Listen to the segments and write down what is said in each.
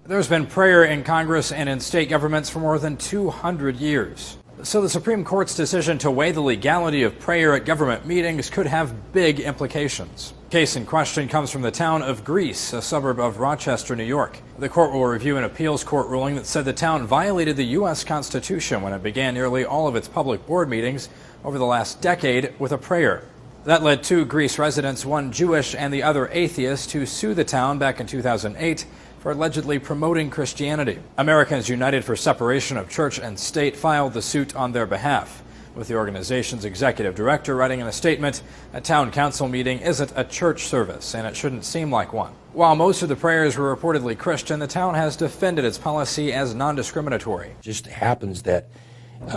There's been prayer in Congress and in state governments for more than 200 years. So the Supreme Court's decision to weigh the legality of prayer at government meetings could have big implications. The case in question comes from the town of Greece, a suburb of Rochester, New York. The court will review an appeals court ruling that said the town violated the U.S. Constitution when it began nearly all of its public board meetings over the last decade with a prayer. That led two Greece residents, one Jewish and the other atheist, to sue the town back in 2008 for allegedly promoting Christianity. Americans United for Separation of Church and State filed the suit on their behalf, with the organization's executive director writing in a statement, "A town council meeting isn't a church service, and it shouldn't seem like one." While most of the prayers were reportedly Christian, the town has defended its policy as non-discriminatory. It just happens that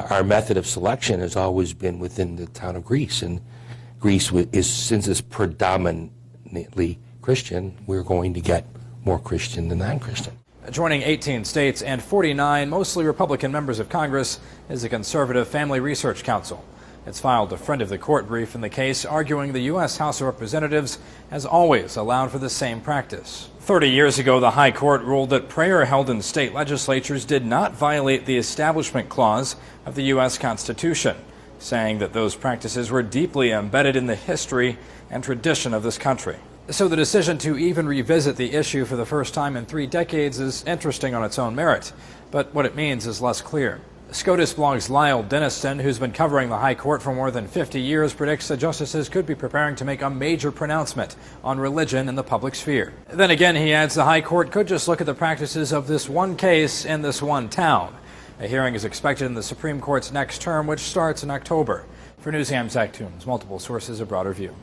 our method of selection has always been within the town of Greece, and Greece is, since it's predominantly Christian, we're going to get more Christian than non-Christian. Joining 18 states and 49 mostly Republican members of Congress is the conservative Family Research Council. It's filed a friend of the court brief in the case, arguing the U.S. House of Representatives has always allowed for the same practice. 30 years ago, the High Court ruled that prayer held in state legislatures did not violate the Establishment Clause of the U.S. Constitution, saying that those practices were deeply embedded in the history and tradition of this country. So the decision to even revisit the issue for the first time in 3 decades is interesting on its own merit, but what it means is less clear. SCOTUS blog's Lyle Denniston, who's been covering the High Court for more than 50 years, predicts that justices could be preparing to make a major pronouncement on religion in the public sphere. Then again, he adds the High Court could just look at the practices of this one case in this one town. A hearing is expected in the Supreme Court's next term, which starts in October. For Newsy, I'm Zach Toombs. Multiple sources, a broader view.